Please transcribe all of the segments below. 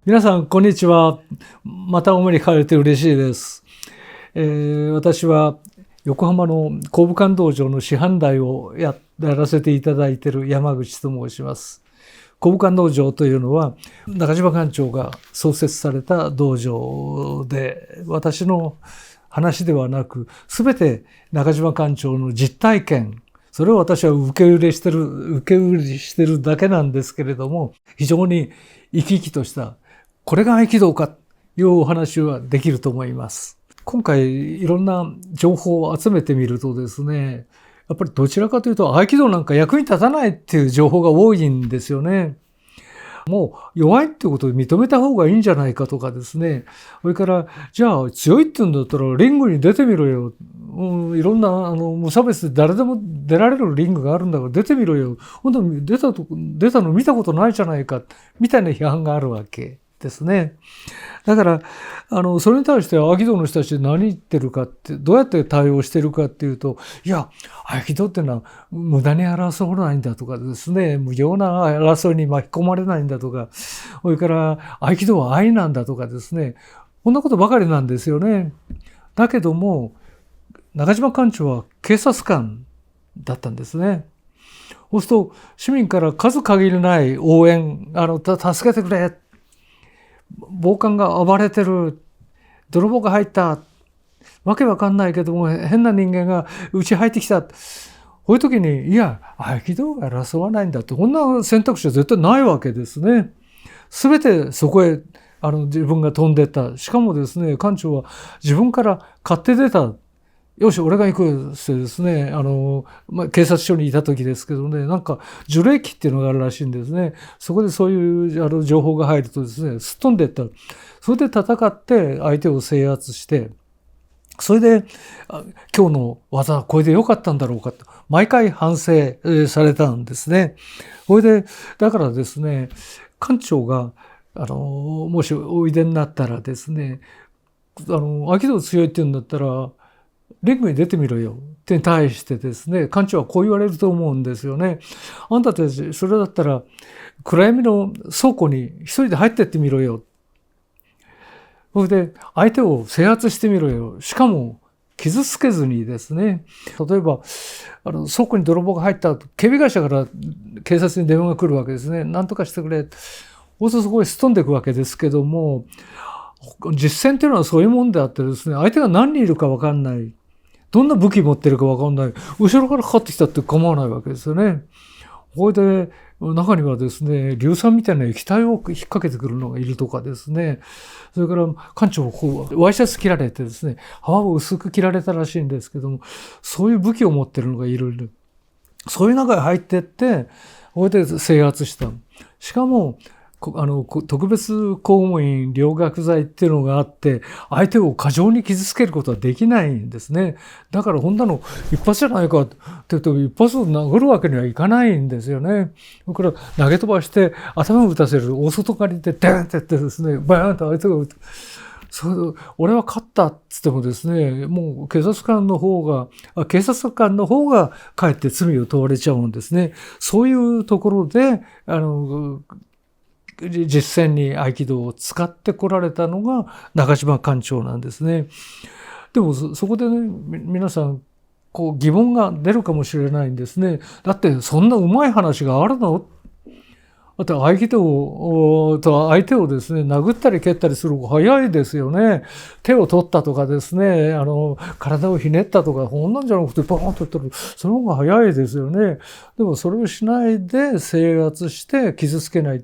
皆さん、こんにちは。またお目にかかれて嬉しいです。私は横浜の工部館道場の師範代をやらせていただいている山口と申します。工部館道場というのは中島館長が創設された道場で、私の話ではなく、すべて中島館長の実体験、それを私は受け売りしてるだけなんですけれども、非常に生き生きとしたこれが合気道かというお話はできると思います。今回いろんな情報を集めてみるとですね、やっぱりどちらかというと合気道なんか役に立たないっていう情報が多いんですよね。もう弱いってことを認めた方がいいんじゃないかとかですね。それからじゃあ強いって言うんだったらリングに出てみろよ。いろんな無差別で誰でも出られるリングがあるんだから出てみろよ。本当に出たの見たことないじゃないかみたいな批判があるわけですね。だからそれに対して合気道の人たち何言ってるかって、どうやって対応してるかっていうと、いや合気道ってのは無駄に争わないんだとかですね、無用な争いに巻き込まれないんだとか、それから合気道は愛なんだとかですね、こんなことばかりなんですよね。だけども中島館長は警察官だったんですね。そうすると市民から数限りない応援、助けてくれ、暴漢が暴れてる、泥棒が入った、わけわかんないけども変な人間がうち入ってきた、こういう時にいや合気道が争わないんだって、こんな選択肢は絶対ないわけですね。全てそこへ自分が飛んでった。しかもですね、館長は自分から買って出た。よし俺が行くってですね、警察署にいた時ですけどね、なんか樹齢期っていうのがあるらしいんですね。そこでそういう情報が入るとですね、すっ飛んでいった。それで戦って相手を制圧して、それで今日の技はこれで良かったんだろうかと毎回反省されたんですね。それでだからですね、館長がもしおいでになったらですね、合気道強いって言うんだったらリングに出てみろよってに対してですね、館長はこう言われると思うんですよね。あんたたちそれだったら暗闇の倉庫に一人で入ってってみろよ。それで相手を制圧してみろよ。しかも傷つけずにですね、例えば倉庫に泥棒が入ったと警備会社から警察に電話が来るわけですね。何とかしてくれ。そうするとそこへすっ飛んでいくわけですけども、実戦っていうのはそういうもんであってですね、相手が何人いるか分かんない。どんな武器持ってるか分かんない。後ろからかかってきたって構わないわけですよね。これで中にはですね、硫酸みたいな液体を引っ掛けてくるのがいるとかですね、それから館長をこうワイシャツ切られてですね、幅を薄く切られたらしいんですけども、そういう武器を持ってるのがいる。そういう中に入ってって、これで制圧した。しかも特別公務員陵虐罪っていうのがあって、相手を過剰に傷つけることはできないんですね。だからこんなの一発じゃないかって言うと、一発を殴るわけにはいかないんですよね。それから投げ飛ばして頭を打たせる、大外刈りでデーンってやってですね、バーンと相手が打つ。俺は勝ったっつってもですね、もう警察官の方がかえって罪を問われちゃうんですね。そういうところで実戦に合気道を使ってこられたのが中島館長なんですね。でもそこでね、皆さんこう疑問が出るかもしれないんですね。だってそんなうまい話があるの？だって合気道と相手をですね、殴ったり蹴ったりする方が早いですよね。手を取ったとかですね、体をひねったとか、こんなんじゃなくてバーンとやったらその方が早いですよね。でもそれをしないで制圧して傷つけない。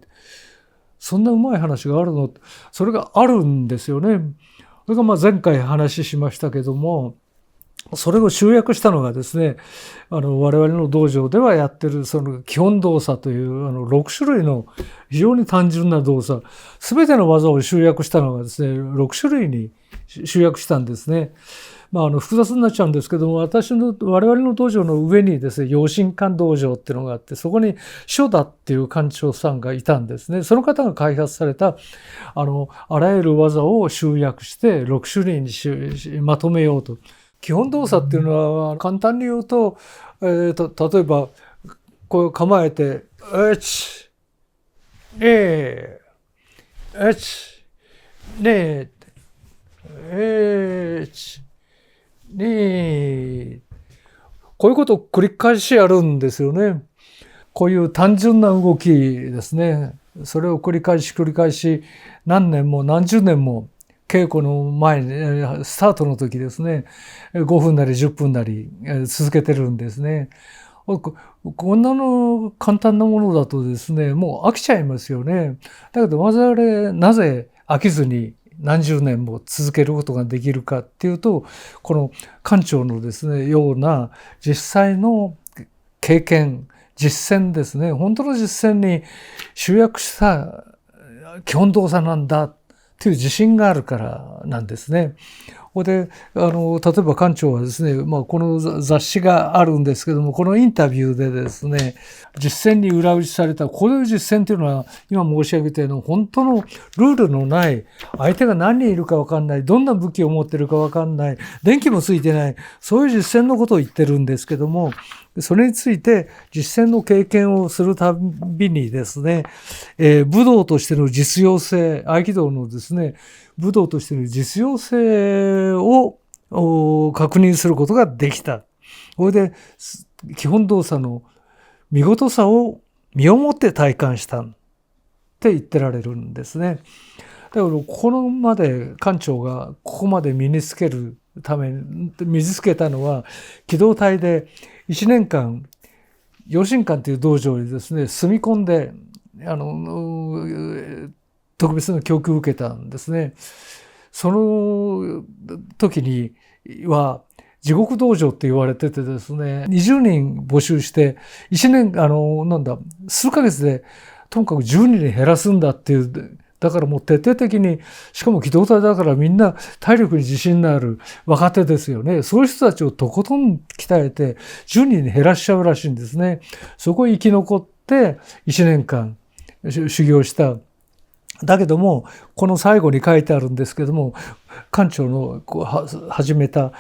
そんなうまい話があるの？それがあるんですよね。それが前回話しましたけども、それを集約したのがですね、我々の道場ではやってるその基本動作という6種類の非常に単純な動作、全ての技を集約したのがですね、6種類に集約したんですね。複雑になっちゃうんですけども、我々の道場の上にですね、養心館道場っていうのがあって、そこに初田っていう館長さんがいたんですね。その方が開発されたあらゆる技を集約して6種類にまとめようと。基本動作っていうのは簡単に言うと、例えばこう構えて1、2、1、2、1、2。こういうことを繰り返しやるんですよね。こういう単純な動きですね。それを繰り返し何年も何十年も稽古の前にスタートの時ですね、5分なり10分なり続けてるんですね。こんなの簡単なものだとですね、もう飽きちゃいますよね。だけど我々なぜ飽きずに何十年も続けることができるかっていうと、この館長のですね、ような実際の経験、実践ですね、本当の実践に集約した基本動作なんだっていう自信があるからなんですね。で、例えば館長はですね、この雑誌があるんですけども、このインタビューでですね、実践に裏打ちされた、こういう実践というのは、今申し上げたような本当のルールのない、相手が何人いるか分かんない、どんな武器を持ってるか分かんない、電気もついてない、そういう実践のことを言ってるんですけども、それについて実践の経験をするたびにですね、武道としての実用性、合気道のですね、武道としての実用性を確認することができた。それで基本動作の見事さを身をもって体感したって言ってられるんですね。だからこのまで館長がここまで身につけるために身につけたのは、機動隊で1年間養心館という道場にですね住み込んで特別な教育を受けたんですね。その時には地獄道場って言われててですね、20人募集して1年数ヶ月でともかく10人に減らすんだっていう。だからもう徹底的に、しかも機動隊だからみんな体力に自信のある若手ですよね。そういう人たちをとことん鍛えて10人に減らしちゃうらしいんですね。そこへ生き残って1年間修行した。だけども、この最後に書いてあるんですけども、館長の始めた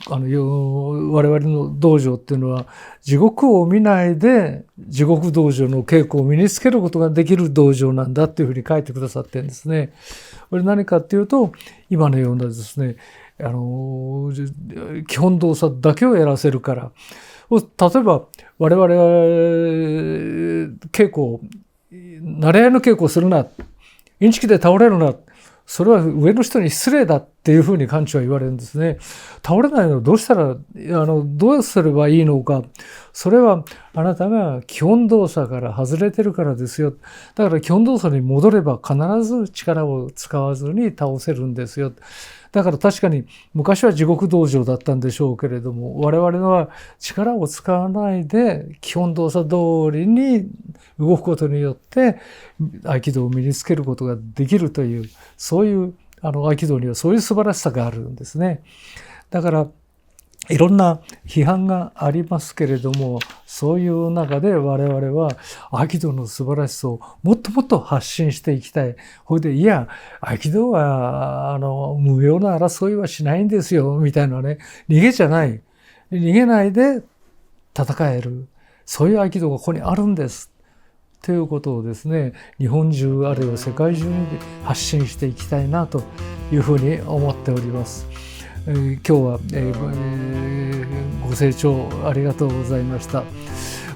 我々の道場っていうのは地獄を見ないで地獄道場の稽古を身につけることができる道場なんだっていうふうに書いてくださってるんですね。これ何かっていうと、今のようなですね、基本動作だけをやらせるから、例えば我々は稽古、慣れ合いの稽古をするな、インチキで倒れるな、それは上の人に失礼だっていうふうに館長は言われるんですね。倒れないのをどうしたら、どうすればいいのか。それはあなたが基本動作から外れてるからですよ。だから基本動作に戻れば必ず力を使わずに倒せるんですよ。だから確かに昔は地獄道場だったんでしょうけれども、我々は力を使わないで基本動作通りに動くことによって合気道を身につけることができるという、そういう合気道にはそういう素晴らしさがあるんですね。だからいろんな批判がありますけれども、そういう中で我々は合気道の素晴らしさをもっともっと発信していきたい。ほいで、いや、合気道は無用な争いはしないんですよみたいなね、逃げじゃない、逃げないで戦える、そういう合気道がここにあるんですということをですね、日本中あるいは世界中に発信していきたいなというふうに思っております。今日は、ご清聴ありがとうございました。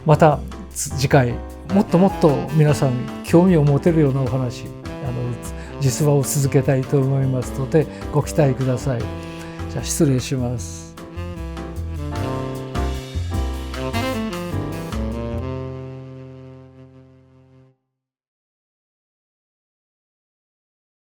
また次回もっともっと皆さん興味を持てるようなお話、実話を続けたいと思いますのでご期待ください。じゃあ失礼します。